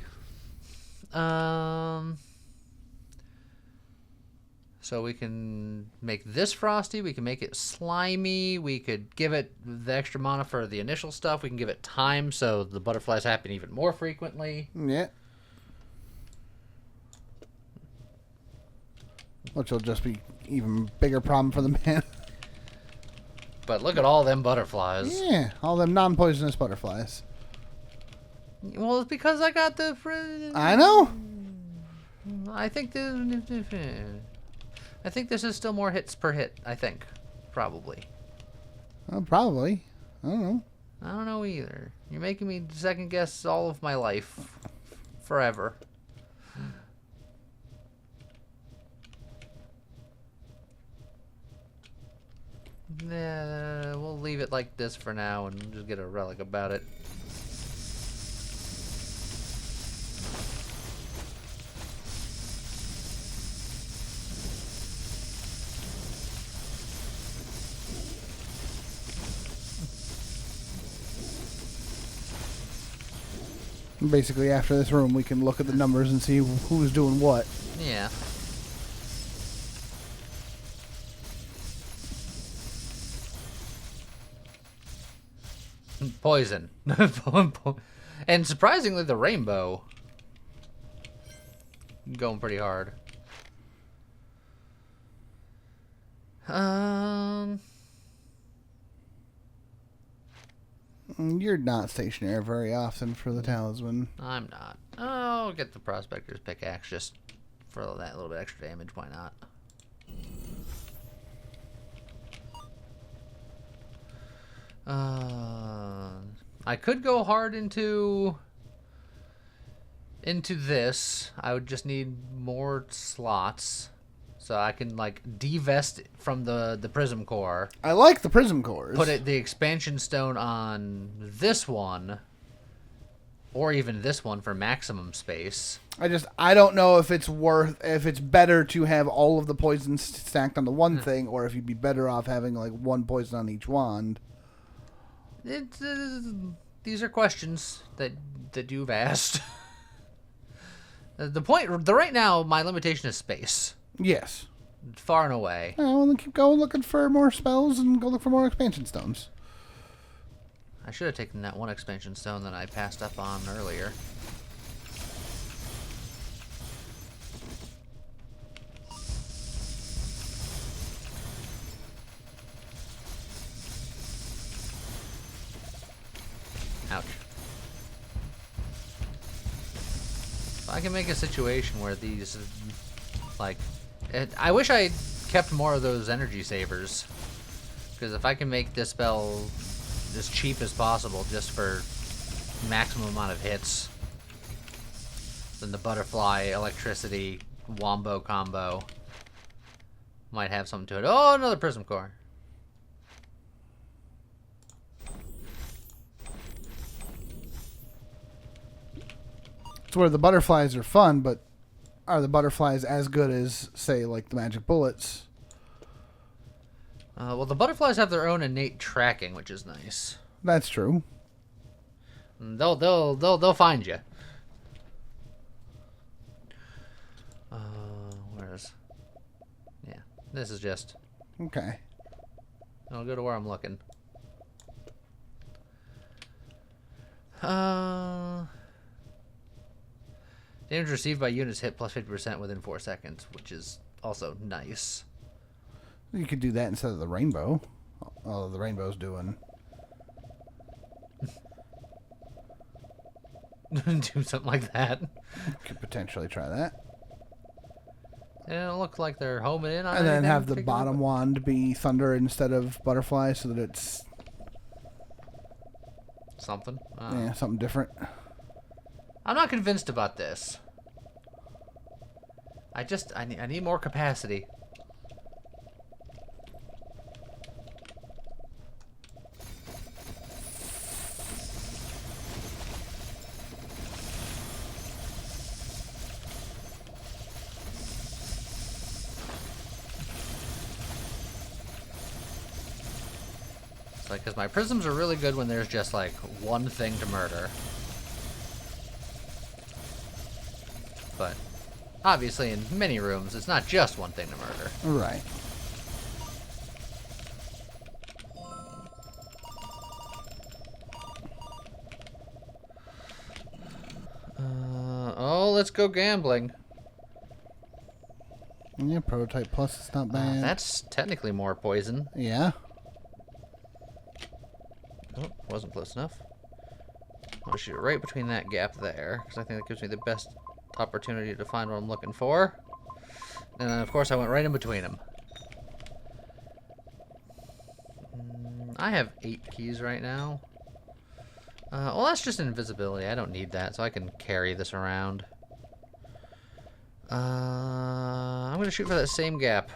So we can make this frosty. We can make it slimy. We could give it the extra mana for the initial stuff. We can give it time so the butterflies happen even more frequently. Yeah. Which will just be even bigger problem for the man. But look at all them butterflies. Yeah, all them non-poisonous butterflies. Well, it's because I got the... I know. I think this is still more hits per hit, I think. Probably. Well, probably. I don't know. I don't know either. You're making me second guess all of my life. Forever. We'll leave it like this for now and just get a relic about it. Basically, after this room, we can look at the numbers and see who's doing what. Yeah. Poison. And surprisingly, the rainbow. Going pretty hard. You're not stationary very often for the talisman. I'm not. I'll get the prospector's pickaxe just for that little bit extra damage. Why not? I could go hard into this. I would just need more slots, so I can like divest from the prism core. I like the prism cores. Put the expansion stone on this one, or even this one for maximum space. I don't know if it's better to have all of the poisons stacked on the one thing, or if you'd be better off having like one poison on each wand. These are questions that you've asked. The right now, my limitation is space. Yes. Far and away. Well, then keep going looking for more spells and go look for more expansion stones. I should have taken that one expansion stone that I passed up on earlier. Ouch. If I can make a situation where these, like, I wish I kept more of those energy savers, because if I can make this spell as cheap as possible just for maximum amount of hits, then the butterfly electricity wombo combo might have something to it. Oh, another prism core. It's where the butterflies are fun, but are the butterflies as good as, say, like the magic bullets? Well, the butterflies have their own innate tracking, which is nice. That's true. And they'll find you. Where's? Yeah, this is just. Okay. I'll go to where I'm looking. Damage received by units hit plus 50% within 4 seconds, which is also nice. You could do that instead of the rainbow. Oh, the rainbow's doing. Do something like that. Could potentially try that. It don't look like they're homing in on And then anything have the particular, bottom wand be thunder instead of butterfly so that it's... something. Yeah, something different. I'm not convinced about this. I need more capacity. It's like, because my prisms are really good when there's just like one thing to murder. But obviously in many rooms, it's not just one thing to murder. Right. Oh, let's go gambling. Yeah, prototype plus is not bad. That's technically more poison. Yeah. Oh, wasn't close enough. I'll shoot it right between that gap there, because I think that gives me the best opportunity to find what I'm looking for. And then, of course, I went right in between them. I have 8 keys right now. Well, that's just invisibility. I don't need that, so I can carry this around. I'm going to shoot for that same gap.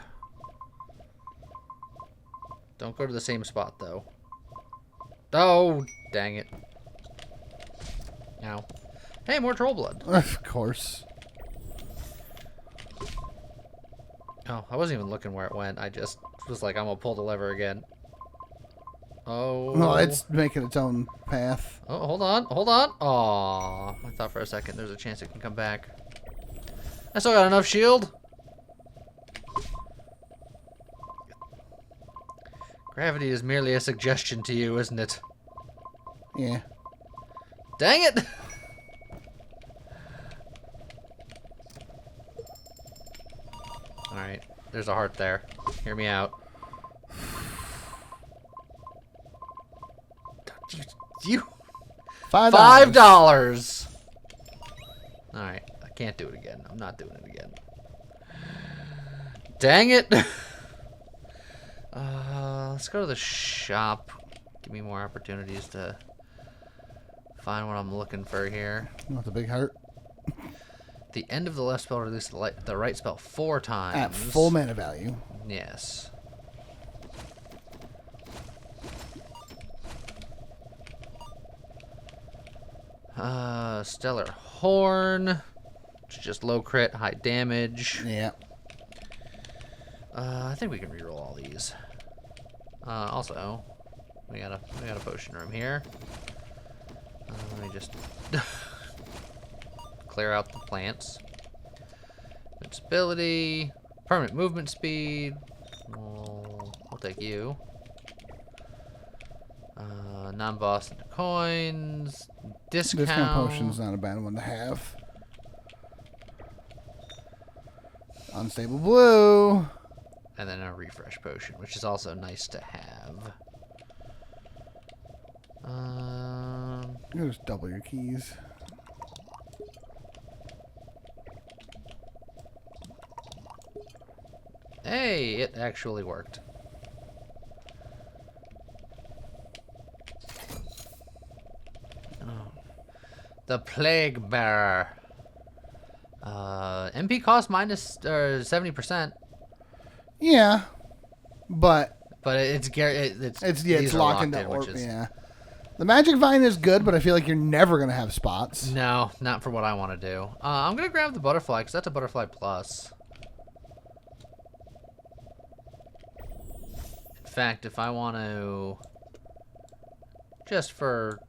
Don't go to the same spot, though. Oh, dang it. Ow. Hey, more troll blood. Of course. Oh, I wasn't even looking where it went. I just was like, I'm going to pull the lever again. Oh. Well, it's making its own path. Oh, hold on. Hold on. Aw. I thought for a second there's a chance it can come back. I still got enough shield. Gravity is merely a suggestion to you, isn't it? Yeah. Dang it! Alright, there's a heart there. Hear me out. You $5. Alright, I can't do it again. I'm not doing it again. Dang it! Let's go to the shop. Give me more opportunities to find what I'm looking for here. You want the big heart? The end of the left spell releases the right spell 4 times. At full mana value. Yes. Stellar Horn. Which is just low crit, high damage. Yeah. I think we can reroll all these. Also, we got a potion room here. Let me just clear out the plants. Invincibility, permanent movement speed. We'll take you. Non-boss coins. Discount potion's not a bad one to have. Unstable blue. And then a refresh potion, which is also nice to have. You just double your keys. Hey, it actually worked. Oh. The Plague Bearer. MP cost minus 70%. Yeah, but it's it's locked into orb. Yeah, the magic vine is good, but I feel like you're never gonna have spots. No, not for what I want to do. I'm gonna grab the butterfly because that's a butterfly plus. In fact, if I want to, just for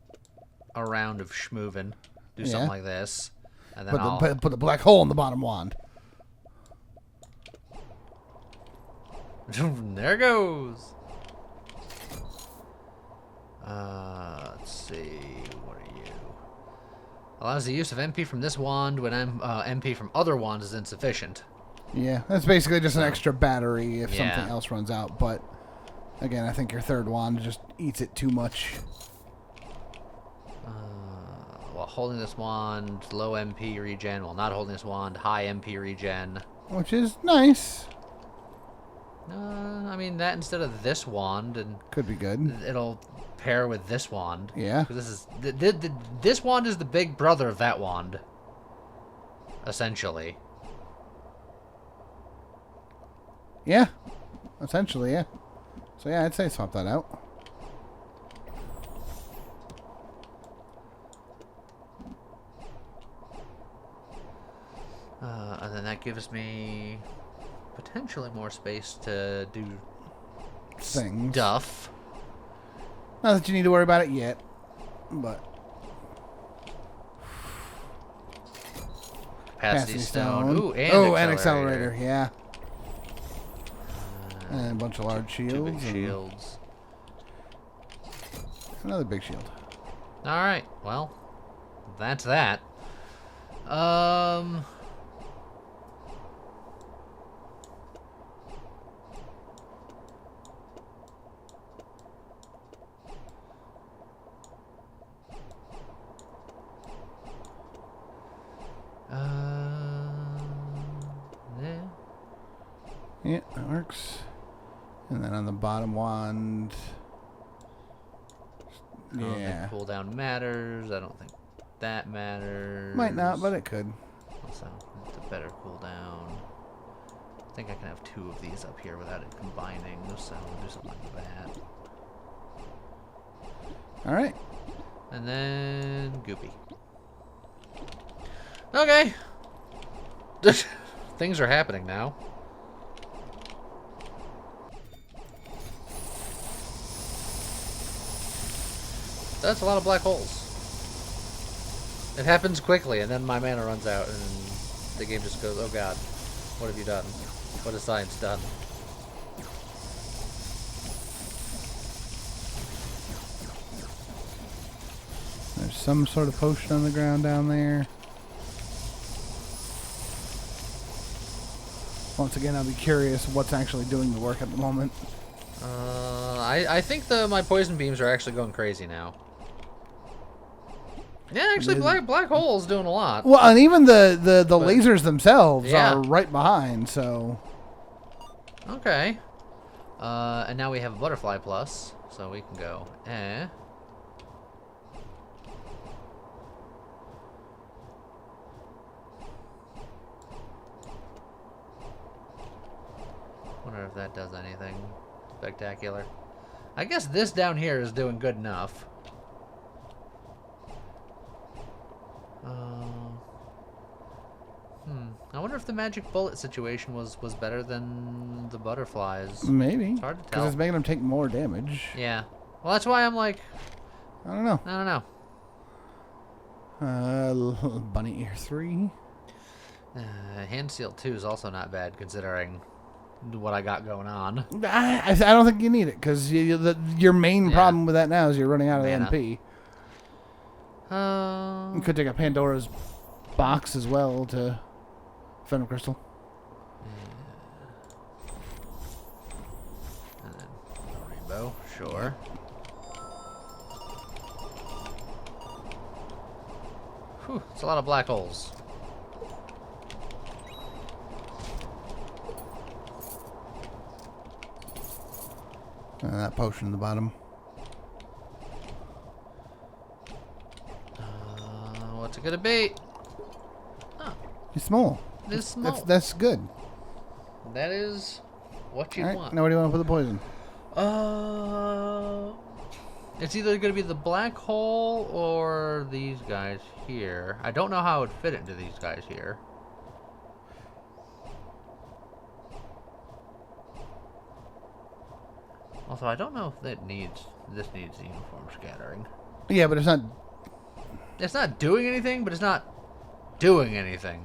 a round of schmoovin', do something like this, and then put the black hole in the bottom wand. There it goes. Let's see. What are you? Allows the use of MP from this wand when MP from other wands is insufficient. Yeah, that's basically just an extra battery if something else runs out. But again, I think your third wand just eats it too much. While holding this wand, low MP regen. While not holding this wand, high MP regen. Which is nice. I mean that instead of this wand, and could be good. It'll pair with this wand. Yeah. This is this wand is the big brother of that wand. Essentially. Yeah. Essentially, yeah. So yeah, I'd say swap that out. And then that gives me potentially more space to do things. Stuff. Not that you need to worry about it yet, but capacity stone. Ooh, and accelerator. Yeah. And a bunch of large shields. 2 big shields. Another big shield. All right. Well, that's that. Yeah, that works. And then on the bottom wand, I don't think cooldown matters. I don't think that matters. Might not, but it could. Also, it's a better cooldown. think I can have 2 of these up here without it combining, so I'll do something like that. Alright. And then Goopy. Okay. Things are happening now. That's a lot of black holes. It happens quickly, and then my mana runs out, and the game just goes, oh god, what have you done? What has science done? There's some sort of potion on the ground down there. Once again, I'll be curious what's actually doing the work at the moment. I think my poison beams are actually going crazy now. Yeah, actually, black hole's doing a lot. Well, and even the lasers themselves are right behind, so... Okay. And now we have a butterfly plus, so we can go, Wonder if that does anything spectacular. I guess this down here is doing good enough. I wonder if the magic bullet situation was better than the butterflies. Maybe. It's hard to tell. Because it's making them take more damage. Yeah. Well, that's why I'm like... I don't know. I don't know. Bunny Ear 3. Hand Seal 2 is also not bad, considering what I got going on. I don't think you need it, because your main problem with that now is you're running out of NP. You could take a Pandora's box as well to Phantom Crystal. And then a rainbow, sure. Whew, it's a lot of black holes. And that potion at the bottom. What's it gonna be? Oh, It's small. it's small. That's good. That is what you want. Now where do you want to put the poison? It's either gonna be the black hole or these guys here. I don't know how it would fit into these guys here. Also, I don't know if this needs uniform scattering. Yeah, but it's not. It's not doing anything, but it's not doing anything.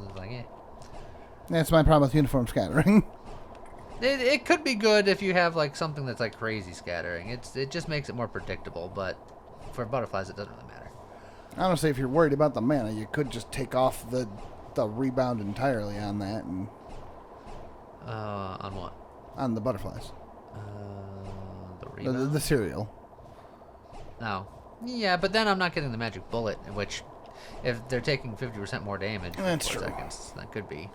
It's like, That's my problem with uniform scattering. It could be good if you have like something that's like crazy scattering. It just makes it more predictable, but for butterflies it doesn't really matter. Honestly, if you're worried about the mana, you could just take off the rebound entirely on that and On what? on the butterflies. The rebound? The cereal. No. Yeah, but then I'm not getting the magic bullet, which if they're taking 50% more damage for That's 4 true. seconds, that could be.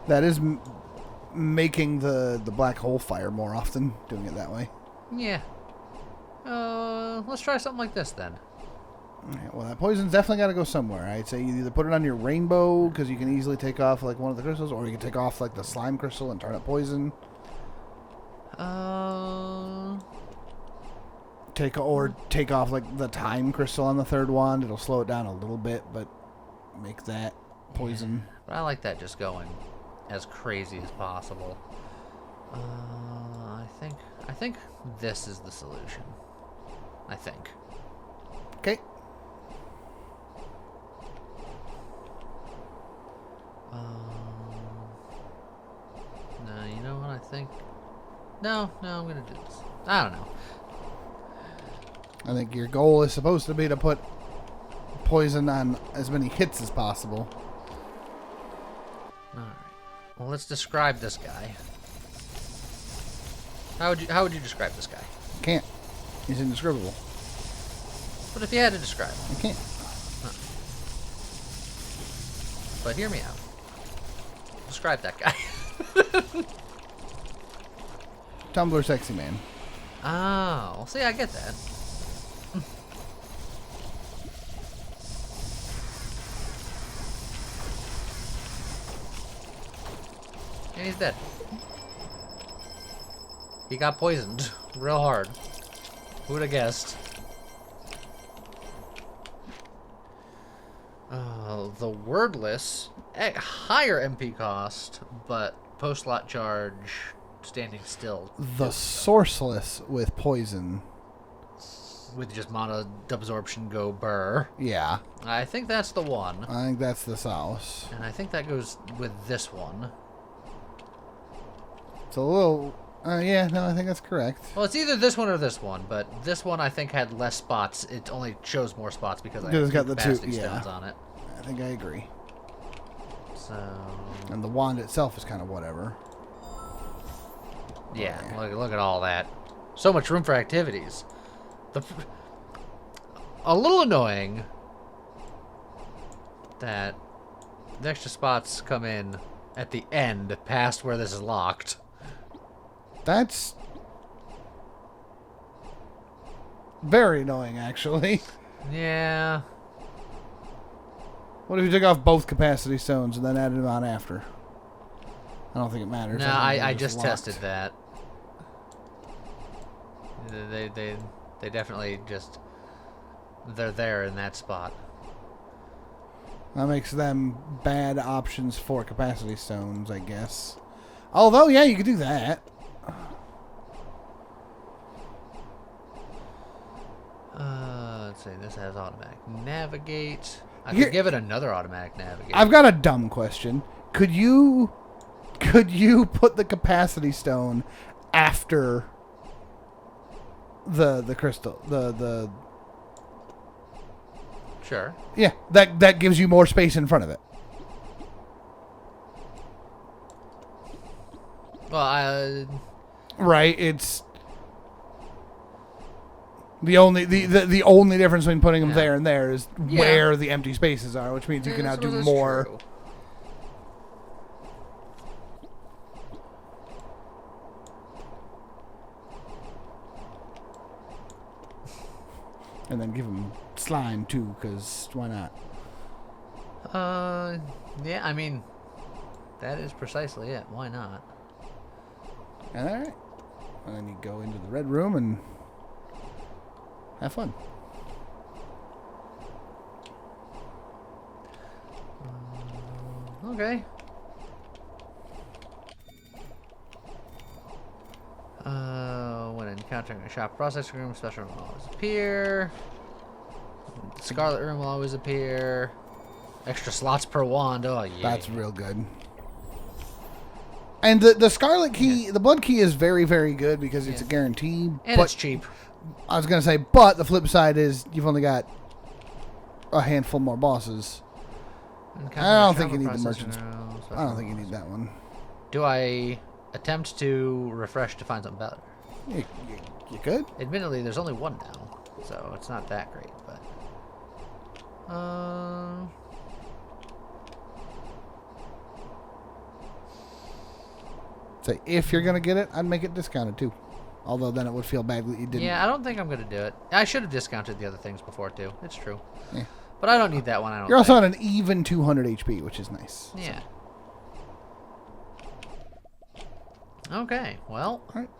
That is making the black hole fire more often, doing it that way. Yeah. Let's try something like this then. Alright, well, that poison's definitely got to go somewhere. I'd say you either put it on your rainbow, because you can easily take off like one of the crystals, or you can take off like the slime crystal and turn it poison. Take off like the time crystal on the third wand. It'll slow it down a little bit, but make that poison. But I like that just going as crazy as possible. I think this is the solution. I think. Okay. No, you know what I think? No, I'm gonna do this. I don't know. I think your goal is supposed to be to put poison on as many hits as possible. Alright. Well, let's describe this guy. How would you describe this guy? Can't. He's indescribable. But if you had to describe him. You can't. But hear me out. Describe that guy. Tumblr sexy man. Oh, see, I get that. And he's dead. He got poisoned real hard. Who would have guessed? The wordless, higher MP cost, but post-slot charge, standing still. The sourceless with poison. With just mono absorption go burr. Yeah. I think that's the one. I think that's the sauce. And I think that goes with this one. It's a little... yeah, no, I think that's correct. Well, it's either this one or this one, but this one I think had less spots. It only shows more spots because I It's got have the two, capacity stones on it. I think I agree. So... And the wand itself is kind of whatever. Yeah, look at all that. So much room for activities. A little annoying that the extra spots come in at the end past where this is locked. That's very annoying, actually. Yeah. What if you took off both capacity stones and then added them on after? I don't think it matters. No, I just locked. tested that. They definitely just... They're there in that spot. That makes them bad options for capacity stones, I guess. Although, yeah, you could do that. Let's see. This has automatic navigate. I could give it another automatic navigate. I've got a dumb question. Could you put the capacity stone after the crystal? The Sure. Yeah, that gives you more space in front of it. Well, right, it's the only difference between putting them there and there is where the empty spaces are, which means you can now do more. True. And then give them slime too, because why not? Yeah, I mean, that is precisely it. Why not? All right. And then you go into the red room and have fun. Okay. When encountering a shop processing room, special room will always appear. The Scarlet room will always appear. Extra slots per wand. Oh, yeah. That's real good. And the Scarlet key, the Blood key is very, very good because it's a guarantee. And it's cheap. I was going to say, but the flip side is you've only got a handful more bosses. I don't think you need the merchants. I don't think you need that one. Do I attempt to refresh to find something better? You could. Admittedly, there's only one now, so it's not that great, but... So if you're going to get it, I'd make it discounted too. Although then it would feel bad that you didn't. Yeah, I don't think I'm going to do it. I should have discounted the other things before, too. It's true. Yeah. But I don't need that one, I don't You're also think. on an even 200 HP, which is nice. Yeah. Okay, well... Alright.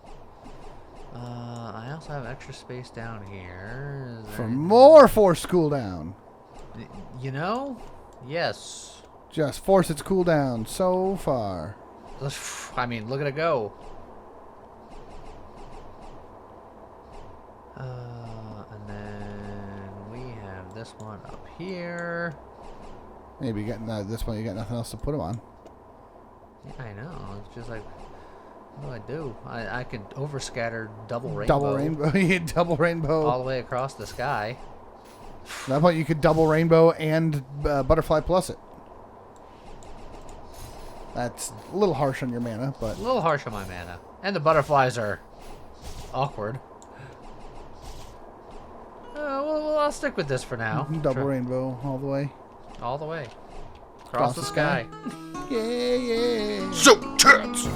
I also have extra space down here. For more force cooldown. You know? Yes. Just force its cooldown so far. I mean, look at it go. And then we have this one up here. Maybe you got this one. You got nothing else to put them on. Yeah, I know. It's just like, what do I do? I could overscatter double rainbow. Double rainbow. You hit double rainbow all the way across the sky. At that point, you could double rainbow and butterfly plus it. That's a little harsh on your mana, but A little harsh on my mana, and the butterflies are awkward. Well, I'll stick with this for now. Double rainbow all the way. All the way. Across the sky. Yeah, yeah. So tits!